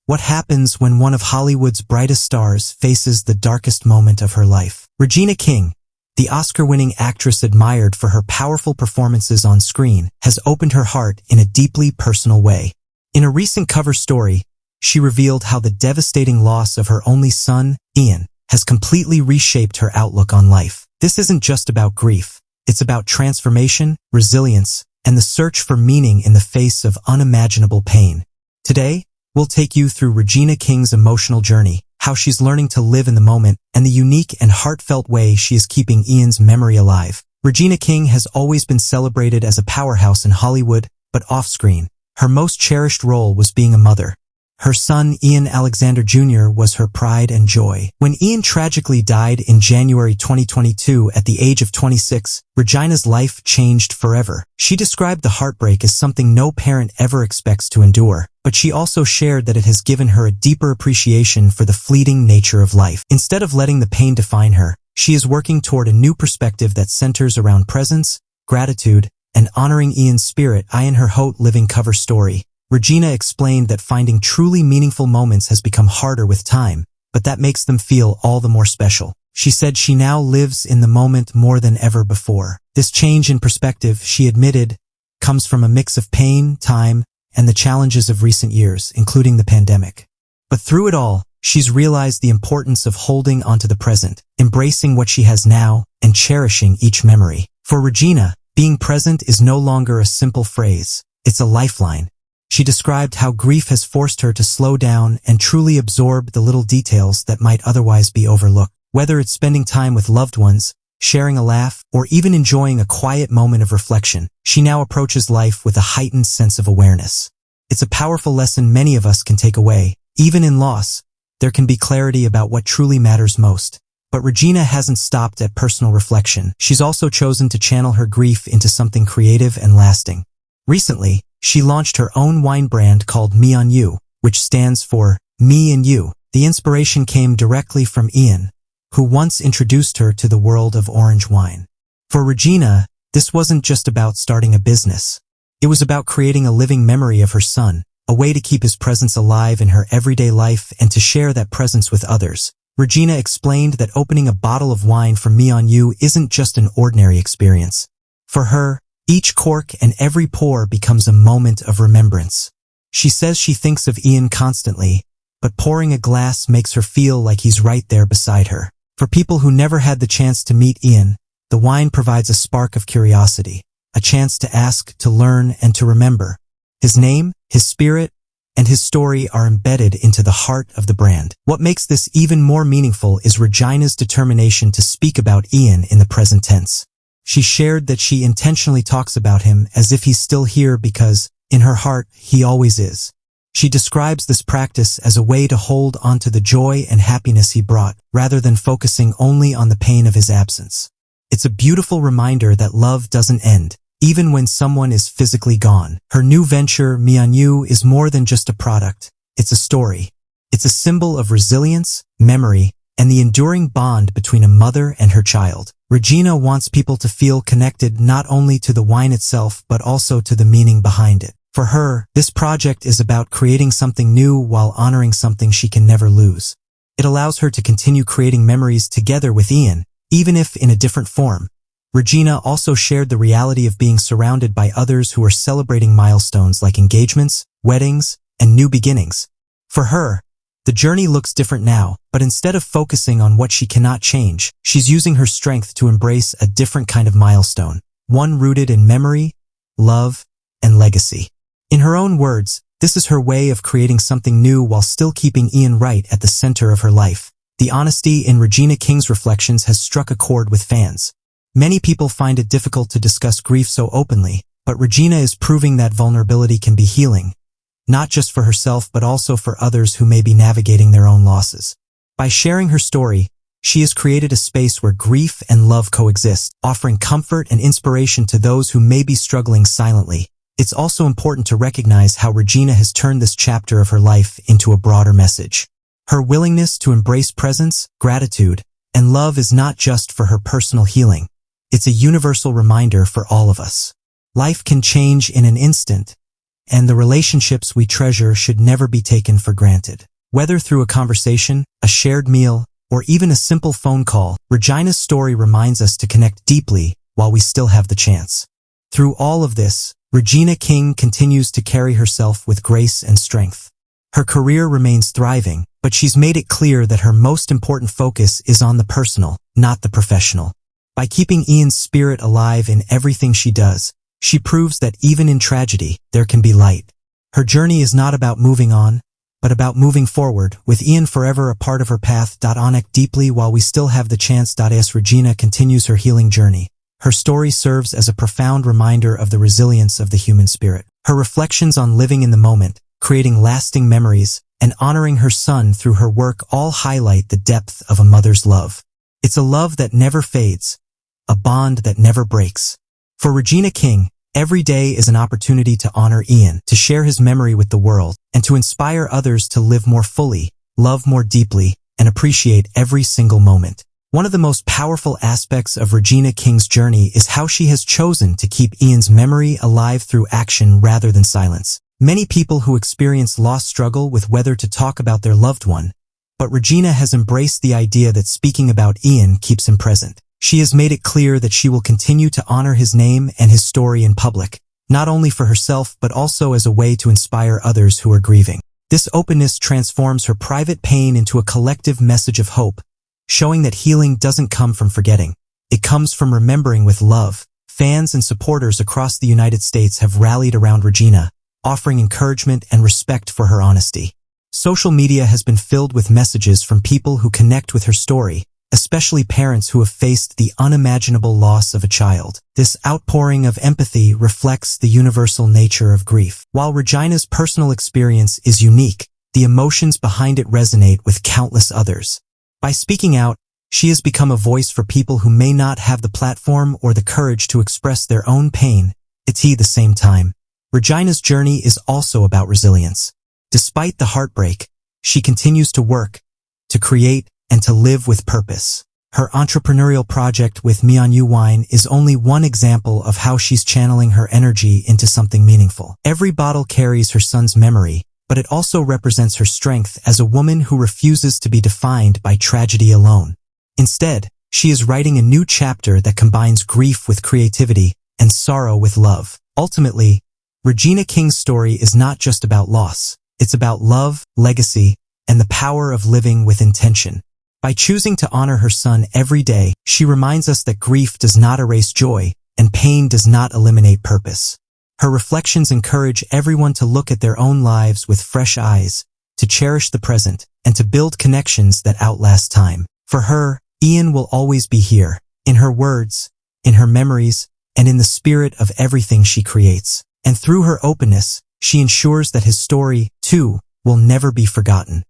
What happens when one of Hollywood's brightest stars faces the darkest moment of her life? Regina King, the Oscar-winning actress admired for her powerful performances on screen, has opened her heart in a deeply personal way. In a recent cover story, she revealed how the devastating loss of her only son, Ian, has completely reshaped her outlook on life. This isn't just about grief. It's about transformation, resilience, and the search for meaning in the face of unimaginable pain. Today, we'll take you through Regina King's emotional journey, how she's learning to live in the moment, and the unique and heartfelt way she is keeping Ian's memory alive. Regina King has always been celebrated as a powerhouse in Hollywood, but off-screen, her most cherished role was being a mother. Her son, Ian Alexander Jr., was her pride and joy. When Ian tragically died in January 2022 at the age of 26, Regina's life changed forever. She described the heartbreak as something no parent ever expects to endure, but she also shared that it has given her a deeper appreciation for the fleeting nature of life. Instead of letting the pain define her, she is working toward a new perspective that centers around presence, gratitude, and honoring Ian's spirit. In her Haute Living cover story, Regina explained that finding truly meaningful moments has become harder with time, but that makes them feel all the more special. She said she now lives in the moment more than ever before. This change in perspective, she admitted, comes from a mix of pain, time, and the challenges of recent years, including the pandemic. But through it all, she's realized the importance of holding onto the present, embracing what she has now, and cherishing each memory. For Regina, being present is no longer a simple phrase, it's a lifeline. She described how grief has forced her to slow down and truly absorb the little details that might otherwise be overlooked. Whether it's spending time with loved ones, sharing a laugh, or even enjoying a quiet moment of reflection, she now approaches life with a heightened sense of awareness. It's a powerful lesson many of us can take away. Even in loss, there can be clarity about what truly matters most. But Regina hasn't stopped at personal reflection. She's also chosen to channel her grief into something creative and lasting. Recently, she launched her own wine brand called Me on You, which stands for Me and You. The inspiration came directly from Ian, who once introduced her to the world of orange wine. For Regina, this wasn't just about starting a business. It was about creating a living memory of her son, a way to keep his presence alive in her everyday life and to share that presence with others. Regina explained that opening a bottle of wine from Me on You isn't just an ordinary experience. For her, each cork and every pour becomes a moment of remembrance. She says she thinks of Ian constantly, but pouring a glass makes her feel like he's right there beside her. For people who never had the chance to meet Ian, the wine provides a spark of curiosity, a chance to ask, to learn, and to remember. His name, his spirit, and his story are embedded into the heart of the brand. What makes this even more meaningful is Regina's determination to speak about Ian in the present tense. She shared that she intentionally talks about him as if he's still here because, in her heart, he always is. She describes this practice as a way to hold onto the joy and happiness he brought, rather than focusing only on the pain of his absence. It's a beautiful reminder that love doesn't end, even when someone is physically gone. Her new venture, Me on You, is more than just a product. It's a story. It's a symbol of resilience, memory, and the enduring bond between a mother and her child. Regina wants people to feel connected not only to the wine itself but also to the meaning behind it. For her, this project is about creating something new while honoring something she can never lose. It allows her to continue creating memories together with Ian, even if in a different form. Regina also shared the reality of being surrounded by others who are celebrating milestones like engagements, weddings, and new beginnings. For her, the journey looks different now, but instead of focusing on what she cannot change, she's using her strength to embrace a different kind of milestone, one rooted in memory, love, and legacy. In her own words, this is her way of creating something new while still keeping Ian right at the center of her life. The honesty in Regina King's reflections has struck a chord with fans. Many people find it difficult to discuss grief so openly, but Regina is proving that vulnerability can be healing, not just for herself but also for others who may be navigating their own losses. By sharing her story, she has created a space where grief and love coexist, offering comfort and inspiration to those who may be struggling silently. It's also important to recognize how Regina has turned this chapter of her life into a broader message. Her willingness to embrace presence, gratitude, and love is not just for her personal healing. It's a universal reminder for all of us. Life can change in an instant, and the relationships we treasure should never be taken for granted. Whether through a conversation, a shared meal, or even a simple phone call, Regina's story reminds us to connect deeply while we still have the chance. Through all of this, Regina King continues to carry herself with grace and strength. Her career remains thriving, but she's made it clear that her most important focus is on the personal, not the professional. By keeping Ian's spirit alive in everything she does, she proves that even in tragedy, there can be light. Her journey is not about moving on, but about moving forward, with Ian forever a part of her path. On it deeply while we still have the chance. As Regina continues her healing journey, her story serves as a profound reminder of the resilience of the human spirit. Her reflections on living in the moment, creating lasting memories, and honoring her son through her work all highlight the depth of a mother's love. It's a love that never fades, a bond that never breaks. For Regina King, every day is an opportunity to honor Ian, to share his memory with the world, and to inspire others to live more fully, love more deeply, and appreciate every single moment. One of the most powerful aspects of Regina King's journey is how she has chosen to keep Ian's memory alive through action rather than silence. Many people who experience loss struggle with whether to talk about their loved one, but Regina has embraced the idea that speaking about Ian keeps him present. She has made it clear that she will continue to honor his name and his story in public, not only for herself but also as a way to inspire others who are grieving. This openness transforms her private pain into a collective message of hope, showing that healing doesn't come from forgetting. It comes from remembering with love. Fans and supporters across the United States have rallied around Regina, offering encouragement and respect for her honesty. Social media has been filled with messages from people who connect with her story, especially parents who have faced the unimaginable loss of a child. This outpouring of empathy reflects the universal nature of grief. While Regina's personal experience is unique, the emotions behind it resonate with countless others. By speaking out, she has become a voice for people who may not have the platform or the courage to express their own pain. At the same time, Regina's journey is also about resilience. Despite the heartbreak, she continues to work, to create, and to live with purpose. Her entrepreneurial project with Mianyu Wine is only one example of how she's channeling her energy into something meaningful. Every bottle carries her son's memory, but it also represents her strength as a woman who refuses to be defined by tragedy alone. Instead, she is writing a new chapter that combines grief with creativity and sorrow with love. Ultimately, Regina King's story is not just about loss. It's about love, legacy, and the power of living with intention. By choosing to honor her son every day, she reminds us that grief does not erase joy, and pain does not eliminate purpose. Her reflections encourage everyone to look at their own lives with fresh eyes, to cherish the present, and to build connections that outlast time. For her, Ian will always be here, in her words, in her memories, and in the spirit of everything she creates. And through her openness, she ensures that his story, too, will never be forgotten.